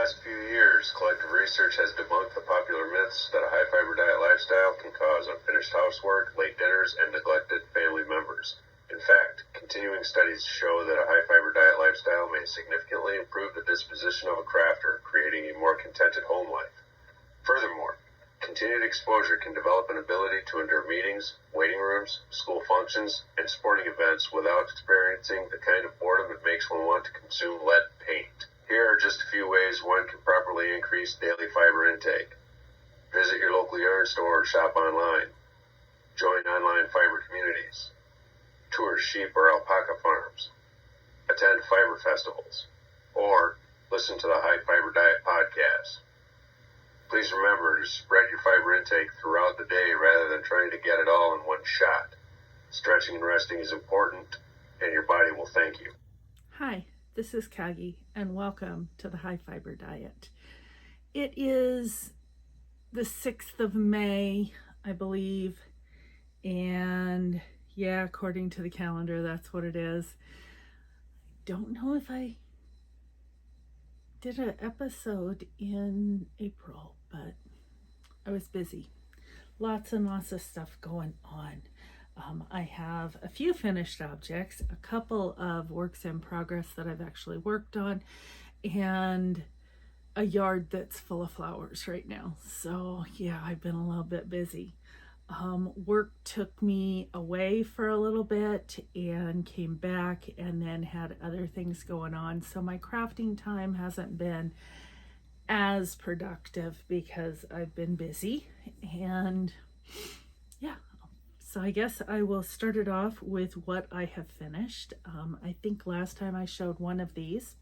past few years, collective research has debunked the popular myths that a high-fiber diet lifestyle can cause unfinished housework, late dinners, and neglected family members. In fact, continuing studies show that a high-fiber diet lifestyle may significantly improve the disposition of a crafter, creating a more contented home life. Furthermore, continued exposure can develop an ability to endure meetings, waiting rooms, school functions, and sporting events without experiencing the kind of boredom it makes one want to consume lead paint. Here are just a few ways one can properly increase daily fiber intake. Visit your local yarn store or shop online. Join online fiber communities. Tour sheep or alpaca farms. Attend fiber festivals. Or listen to the High Fiber Diet podcast. Please remember to spread your fiber intake throughout the day rather than trying to get it all in one shot. Stretching and resting is important, and your body will thank you. Hi, this is Kagi, and welcome to the High Fiber Diet. It is the 6th of May, I believe, and yeah, according to the calendar, that's what it is. Don't know if I did an episode in April, but I was busy. Lots and lots of stuff going on. I have a few finished objects, a couple of works in progress that I've actually worked on, and a yard that's full of flowers right now. So yeah, I've been a little bit busy. Work took me away for a little bit and came back and then had other things going on. So my crafting time hasn't been as productive because I've been busy. And yeah, so I guess I will start it off with what I have finished. I think last time I showed one of these,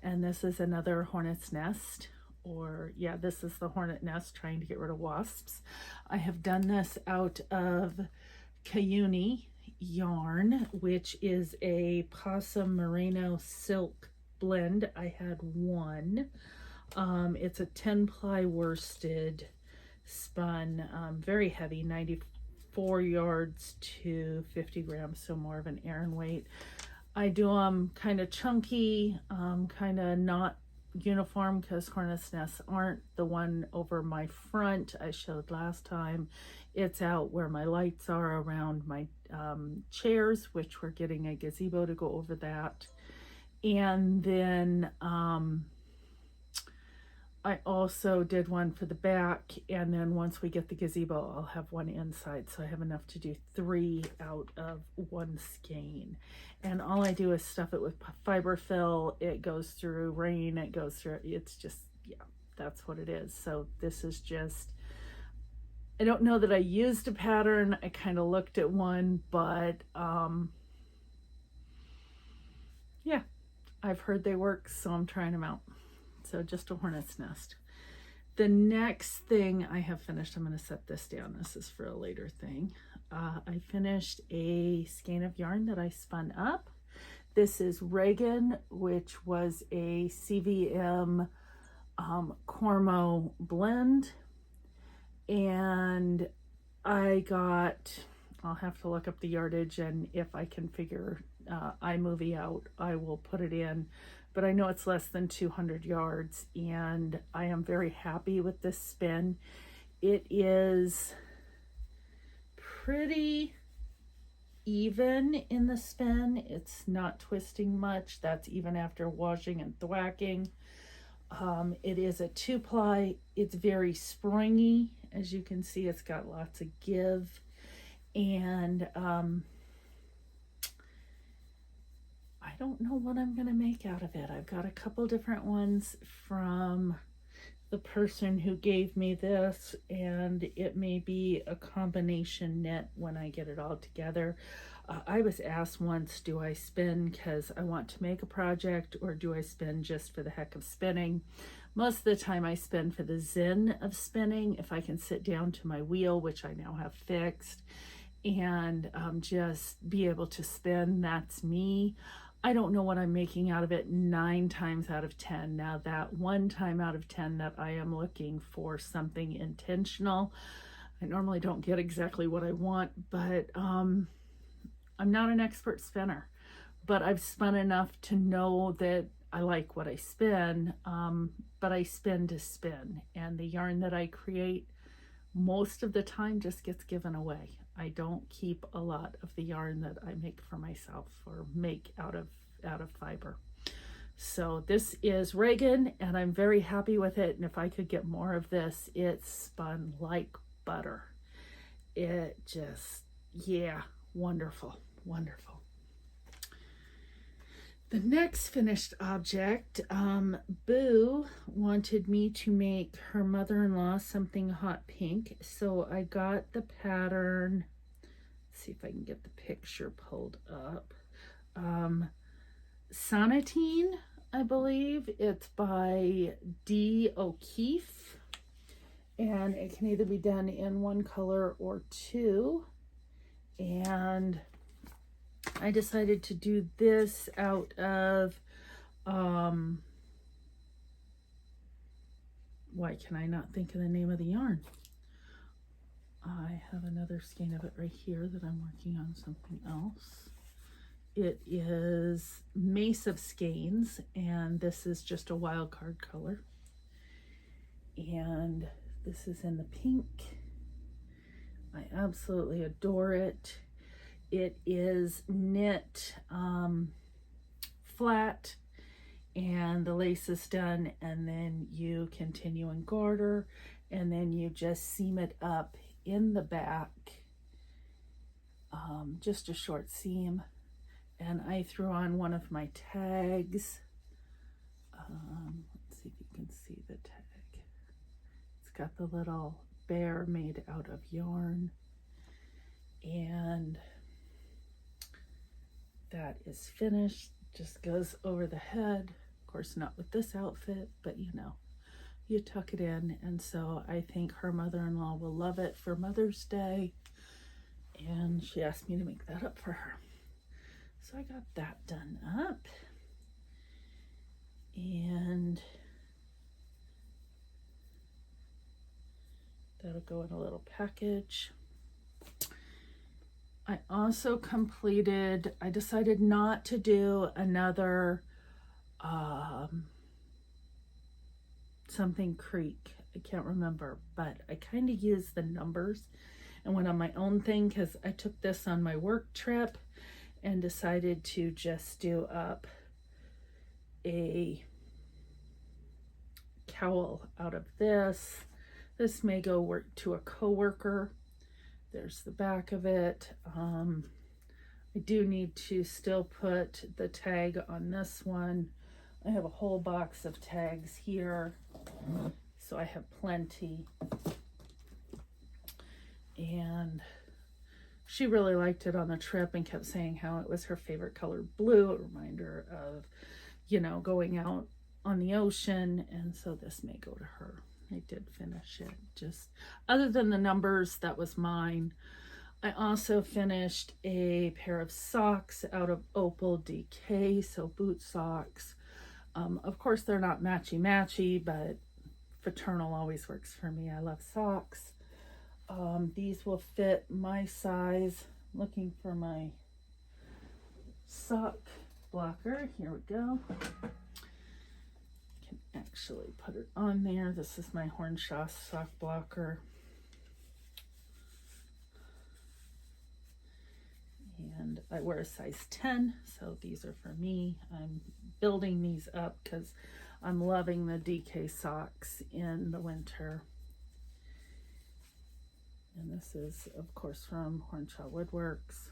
and this is another Hornet's Nest. This is the Hornet Nest trying to get rid of wasps. I have done this out of Kayuni yarn, which is a possum merino silk blend. I had one. It's a 10-ply worsted spun, very heavy, 94 yards to 50 grams, so more of an Aran weight. I do them kind of chunky, kind of not uniform because Hornet's Nests aren't. The one over my front I showed last time, it's out where my lights are around my chairs, which we're getting a gazebo to go over that. And then I also did one for the back, and then once we get the gazebo, I'll have one inside. So I have enough to do 3 out of one skein. And all I do is stuff it with fiber fill. It goes through rain, it goes through, it's just, yeah, that's what it is. So this is just, I don't know that I used a pattern. I kind of looked at one, but yeah, I've heard they work, so I'm trying them out. So just a Hornet's Nest. The next thing I have finished, I'm going to set this down. This is for a later thing. I finished a skein of yarn that I spun up. This is Reagan, which was a CVM Cormo blend. And I'll have to look up the yardage, and if I can figure iMovie out, I will put it in. But I know it's less than 200 yards, and I am very happy with this spin. It is pretty even in the spin. It's not twisting much. That's even after washing and thwacking. It is a 2-ply. It's very springy. As you can see, it's got lots of give. And I don't know what I'm going to make out of it. I've got a couple different ones from the person who gave me this, and it may be a combination knit when I get it all together. I was asked once, do I spin because I want to make a project, or do I spin just for the heck of spinning? Most of the time I spin for the zen of spinning. If I can sit down to my wheel, which I now have fixed, and just be able to spin, that's me. I don't know what I'm making out of it 9 times out of 10. Now that 1 time out of 10 that I am looking for something intentional, I normally don't get exactly what I want, but I'm not an expert spinner, but I've spun enough to know that I like what I spin, but I spin to spin, and the yarn that I create most of the time just gets given away. I don't keep a lot of the yarn that I make for myself or make out of fiber. So this is Reagan, and I'm very happy with it. And if I could get more of this, it's spun like butter. It just, yeah, wonderful, wonderful. The next finished object, Boo wanted me to make her mother-in-law something hot pink. So I got the pattern. Let's see if I can get the picture pulled up. Sonatine, I believe. It's by D. O'Keefe. And it can either be done in one color or two. And I decided to do this out of, why can I not think of the name of the yarn? I have another skein of it right here that I'm working on something else. It is Mace of Skeins, and this is just a wild card color. And this is in the pink. I absolutely adore it. It is knit flat, and the lace is done, and then you continue and garter, and then you just seam it up in the back, just a short seam. And I threw on one of my tags. Let's see if you can see the tag. It's got the little bear made out of yarn, and that is finished. Just goes over the head. Of course, not with this outfit, but you know, you tuck it in. And so I think her mother-in-law will love it for Mother's Day, and she asked me to make that up for her. So I got that done up, and that'll go in a little package. I also completed, I decided not to do another something creek. I can't remember, but I kind of used the numbers and went on my own thing because I took this on my work trip and decided to just do up a cowl out of this. This may go work to a coworker. There's the back of it. I do need to still put the tag on this one. I have a whole box of tags here, so I have plenty. And she really liked it on the trip and kept saying how it was her favorite color, blue, a reminder of, you know, going out on the ocean. And so this may go to her. I did finish it. Just other than the numbers, that was mine. I also finished a pair of socks out of Opal DK, so boot socks. Of course, they're not matchy-matchy, but fraternal always works for me. I love socks. These will fit my size. Looking for my sock blocker. Here we go. Can actually put it on there. This is my Hornshaw sock blocker. And I wear a size 10, so these are for me. I'm building these up because I'm loving the DK socks in the winter. And this is, of course, from Hornshaw Woodworks.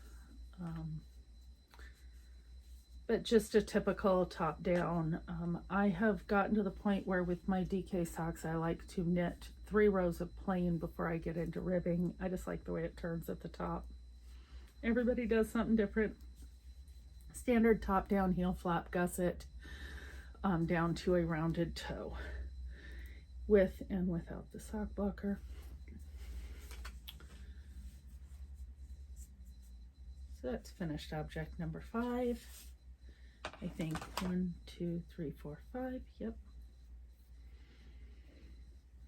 But just a typical top down. I have gotten to the point where with my DK socks, I like to knit 3 rows of plain before I get into ribbing. I just like the way it turns at the top. Everybody does something different. Standard top down heel flap gusset down to a rounded toe with and without the sock blocker. So that's finished object number 5. I think 1, 2, 3, 4, 5. Yep.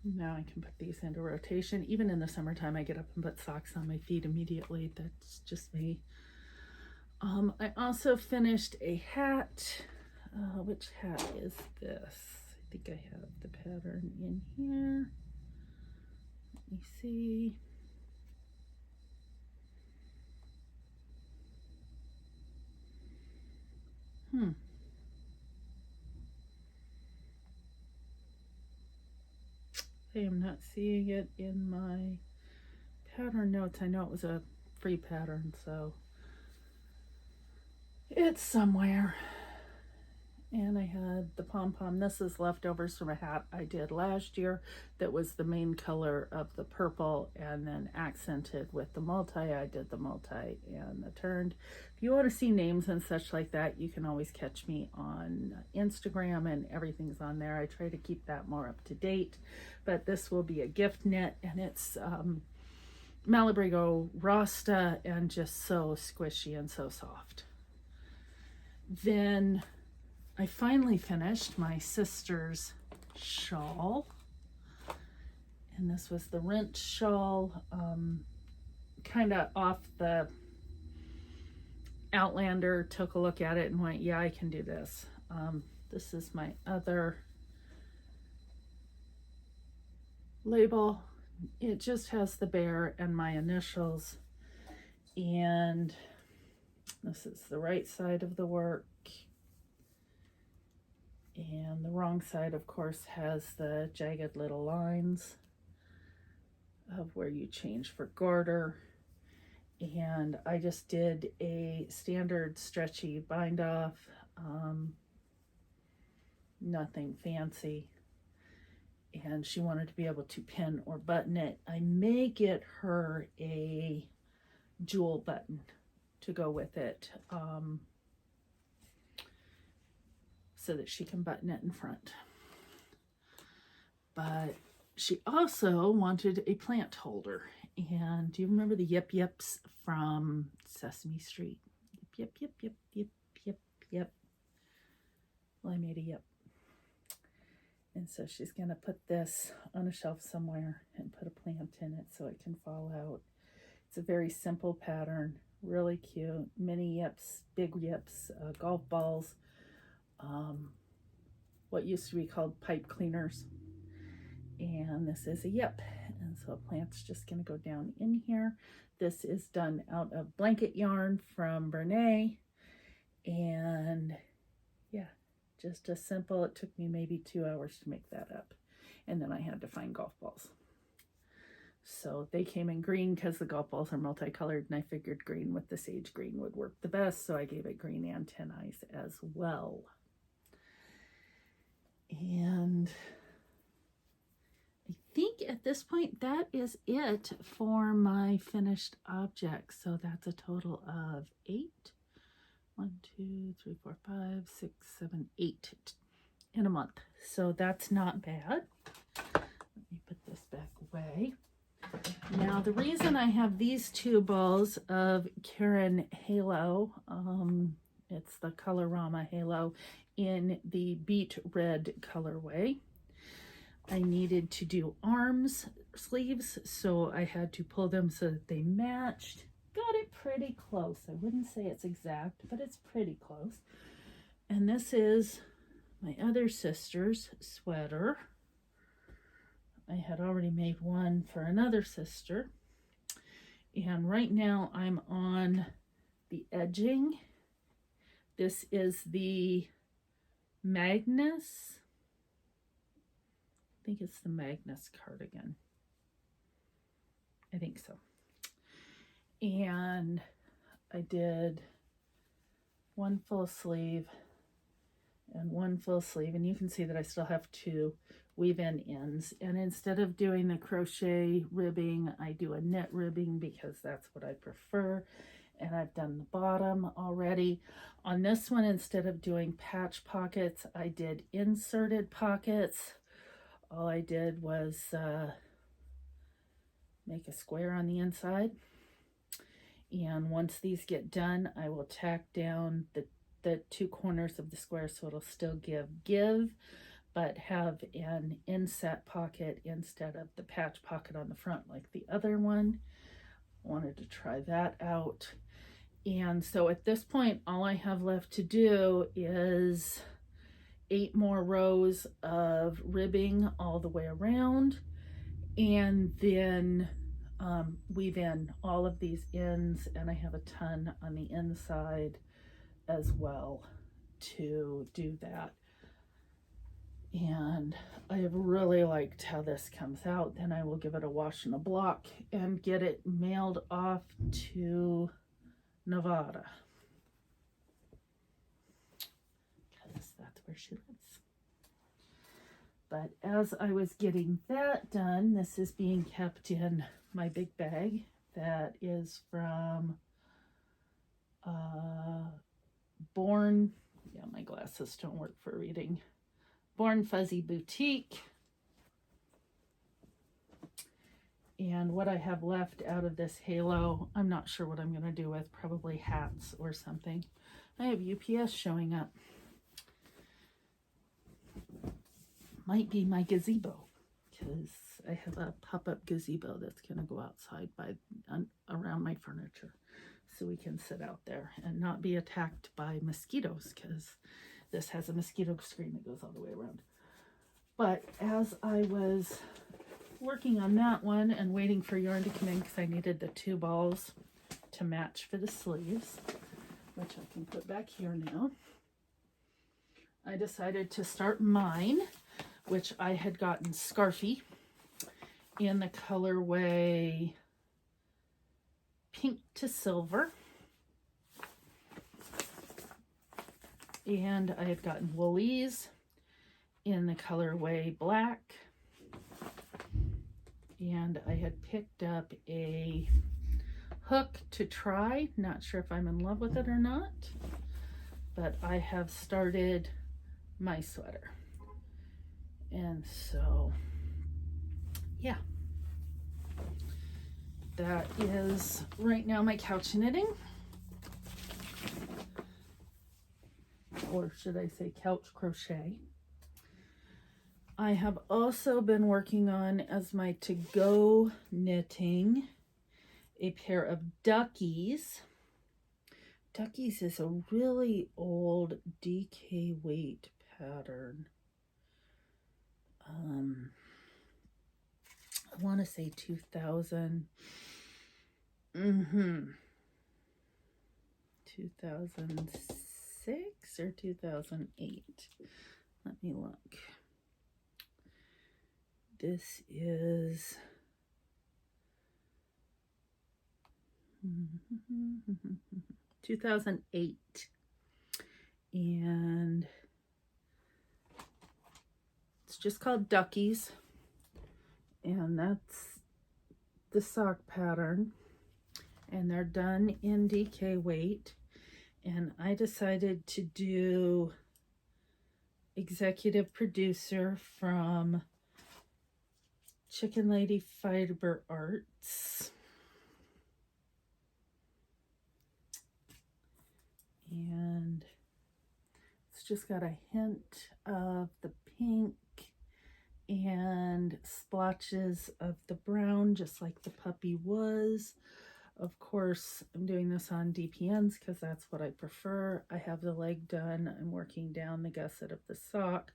Now I can put these into rotation. Even in the summertime, I get up and put socks on my feet immediately. That's just me. I also finished a hat. Which hat is this? I think I have the pattern in here. Let me see. I am not seeing it in my pattern notes. I know it was a free pattern, so it's somewhere. And I had the pom-pom. This is leftovers from a hat I did last year that was the main color of the purple, and then accented with the multi. I did the multi and the turned. If you want to see names and such like that, you can always catch me on Instagram, and everything's on there. I try to keep that more up to date. But this will be a gift knit, and it's Malabrigo Rasta, and just so squishy and so soft. Then I finally finished my sister's shawl, and this was the Rent shawl, kind of off the Outlander. Took a look at it and went, yeah, I can do this. This is my other label. It just has the bear and my initials, and this is the right side of the work. And the wrong side, of course, has the jagged little lines of where you change for garter. And I just did a standard stretchy bind off, nothing fancy. And she wanted to be able to pin or button it. I may get her a jewel button to go with it, so that she can button it in front. But she also wanted a plant holder. And do you remember the Yip Yips from Sesame Street? Yip, yip, yip, yip, yip, yip. Well, I made a yip. And so she's going to put this on a shelf somewhere and put a plant in it so it can fall out. It's a very simple pattern, really cute. Mini yips, big yips, golf balls, what used to be called pipe cleaners. And this is a yip. And so a plant's just going to go down in here. This is done out of blanket yarn from Bernay. And yeah, just a simple, it took me maybe 2 hours to make that up. And then I had to find golf balls. So they came in green because the golf balls are multicolored, and I figured green with the sage green would work the best. So I gave it green antennae as well. And I think at this point that is it for my finished objects. So that's a total of 8. 1, 2, 3, 4, 5, 6, 7, 8 in a month. So that's not bad. Let me put this back away. Now the reason I have these 2 balls of Karen Halo, it's the Colorama Halo in the beet red colorway. I needed to do arms sleeves, so I had to pull them so that they matched. Got it pretty close. I wouldn't say it's exact, but it's pretty close. And this is my other sister's sweater. I had already made one for another sister. And right now I'm on the edging. This is the Magnus. I think it's the Magnus cardigan. I think so. And I did 1 full sleeve and 1 full sleeve, and you can see that I still have 2 weave-in ends. And instead of doing the crochet ribbing, I do a knit ribbing because that's what I prefer. And I've done the bottom already. On this one, instead of doing patch pockets, I did inserted pockets. All I did was make a square on the inside. And once these get done, I will tack down the 2 corners of the square so it'll still give, but have an inset pocket instead of the patch pocket on the front like the other one. Wanted to try that out. And so at this point, all I have left to do is 8 more rows of ribbing all the way around, and then weave in all of these ends, and I have a ton on the inside as well to do that. And I have really liked how this comes out. Then I will give it a wash and a block and get it mailed off to Nevada, because that's where she lives. But as I was getting that done, this is being kept in my big bag that is from Born, yeah, my glasses don't work for reading, Born Fuzzy Boutique. And what I have left out of this halo, I'm not sure what I'm going to do with, probably hats or something. I have UPS showing up. Might be my gazebo, because I have a pop-up gazebo that's going to go outside around my furniture, so we can sit out there and not be attacked by mosquitoes, because this has a mosquito screen that goes all the way around. But as I was working on that one and waiting for yarn to come in, because I needed the 2 balls to match for the sleeves, which I can put back here now, I decided to start mine, which I had gotten Scarfy in the colorway Pink to Silver. And I had gotten Woolies in the colorway Black. And I had picked up a hook to try. Not sure if I'm in love with it or not, but I have started my sweater. And so, yeah, that is right now my couch knitting, or should I say couch crochet. I have also been working on, as my to-go knitting, a pair of duckies. Duckies is a really old DK weight pattern. I want to say 2006 or 2008. Let me look. This is 2008, and it's just called Duckies, and that's the sock pattern, and they're done in DK weight. And I decided to do executive producer from Chicken Lady Fiber Arts. And it's just got a hint of the pink and splotches of the brown, just like the puppy was. Of course, I'm doing this on DPNs because that's what I prefer. I have the leg done. I'm working down the gusset of the sock.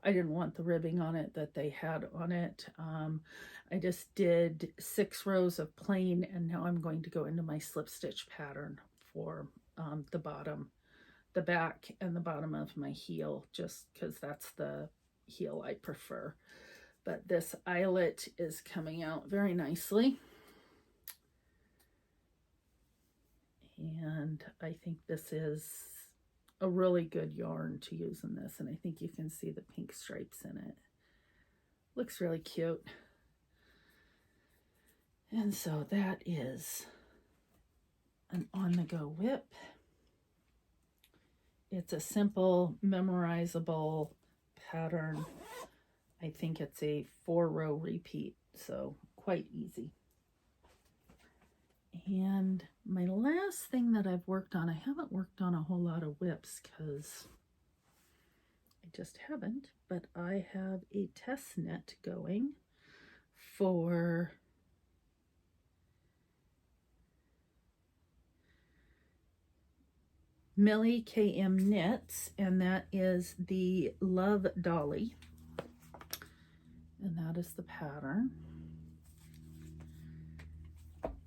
I didn't want the ribbing on it that they had on it. I just did 6 rows of plain, and now I'm going to go into my slip stitch pattern for the bottom, the back and the bottom of my heel, just because that's the heel I prefer. But this eyelet is coming out very nicely. And I think this is a really good yarn to use in this. And I think you can see the pink stripes in it. Looks really cute. And so that is an on-the-go whip. It's a simple, memorizable pattern. I think it's a 4-row repeat, so quite easy. And my last thing that I've worked on, I haven't worked on a whole lot of whips because I just haven't, but I have a test knit going for Millie KM Knits, and that is the Love Dolly. And that is the pattern.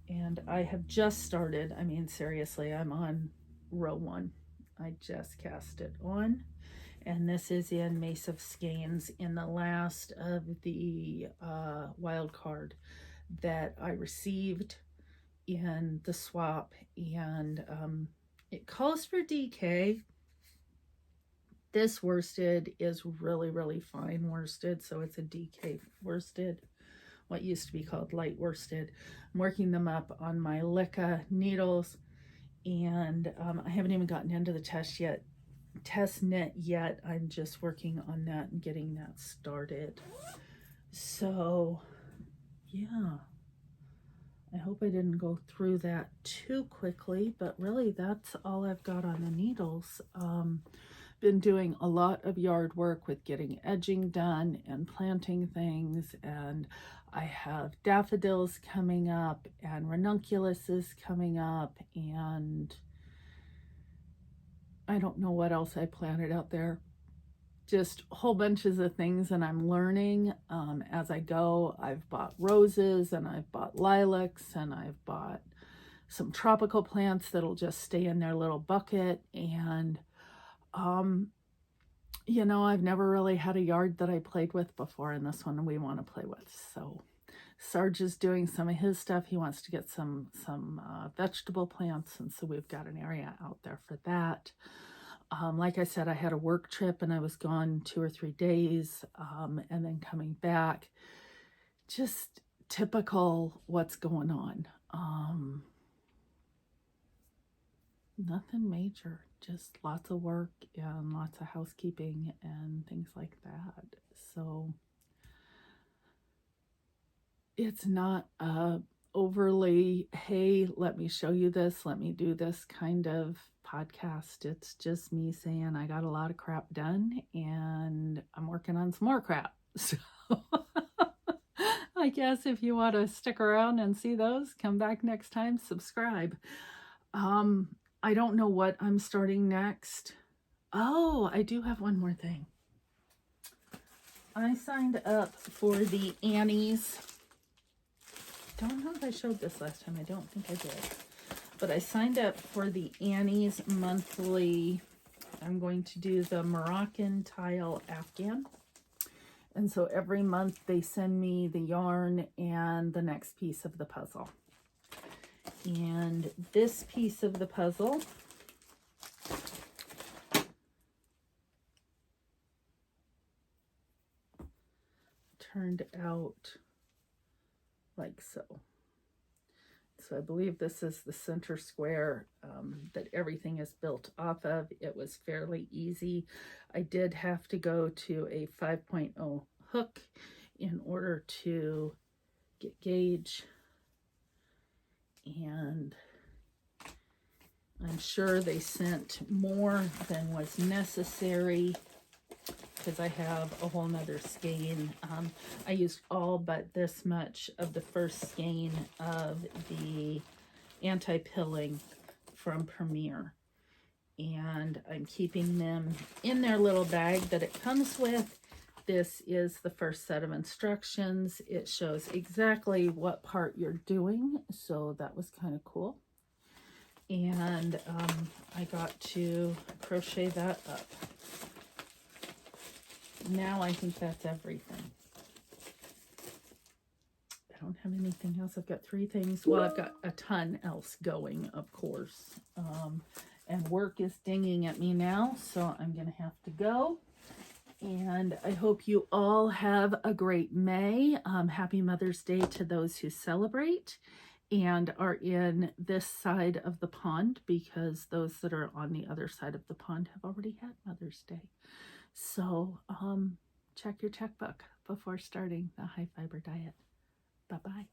And I have just started, I mean, seriously, I'm on row 1. I just cast it on. And this is in Mace of Skeins, in the last of the wild card that I received in the swap. And it calls for DK. This worsted is really, really fine worsted, so it's a DK worsted, what used to be called light worsted. I'm working them up on my Licca needles, and I haven't even gotten into the test knit yet. I'm just working on that and getting that started. So yeah, I hope I didn't go through that too quickly, but really that's all I've got on the needles. Been doing a lot of yard work with getting edging done and planting things, and I have daffodils coming up and ranunculuses coming up, and I don't know what else I planted out there. Just whole bunches of things, and I'm learning as I go. I've bought roses, and I've bought lilacs, and I've bought some tropical plants that'll just stay in their little bucket. And you know, I've never really had a yard that I played with before, and this one we want to play with. So Sarge is doing some of his stuff. He wants to get some vegetable plants, and so we've got an area out there for that. Like I said, I had a work trip and I was gone 2 or 3 days, and then coming back. Just typical what's going on. Nothing major, just lots of work and lots of housekeeping and things like that. So it's not overly, hey, let me show you this, let me do this kind of podcast. It's just me saying I got a lot of crap done and I'm working on some more crap. So I guess if you want to stick around and see those, come back next time, subscribe. I don't know what I'm starting next. Oh, I do have one more thing. I signed up for the Annie's. Don't know if I showed this last time. I don't think I did. But I signed up for the Annie's monthly. I'm going to do the Moroccan tile Afghan. And so every month they send me the yarn and the next piece of the puzzle. And this piece of the puzzle turned out like so. So I believe this is the center square that everything is built off of. It was fairly easy. I did have to go to a 5.0 hook in order to get gauge, and I'm sure they sent more than was necessary because I have a whole nother skein. I used all but this much of the first skein of the anti-pilling from Premier, and I'm keeping them in their little bag that it comes with. This is the first set of instructions. It shows exactly what part you're doing, so that was kind of cool. And I got to crochet that up. Now I think that's everything. I don't have anything else. I've got 3 things. Well, I've got a ton else going, of course. And work is dinging at me now, so I'm going to have to go. And I hope you all have a great May. Happy Mother's Day to those who celebrate and are in this side of the pond, because those that are on the other side of the pond have already had Mother's Day. So check your checkbook before starting the high fiber diet. Bye-bye.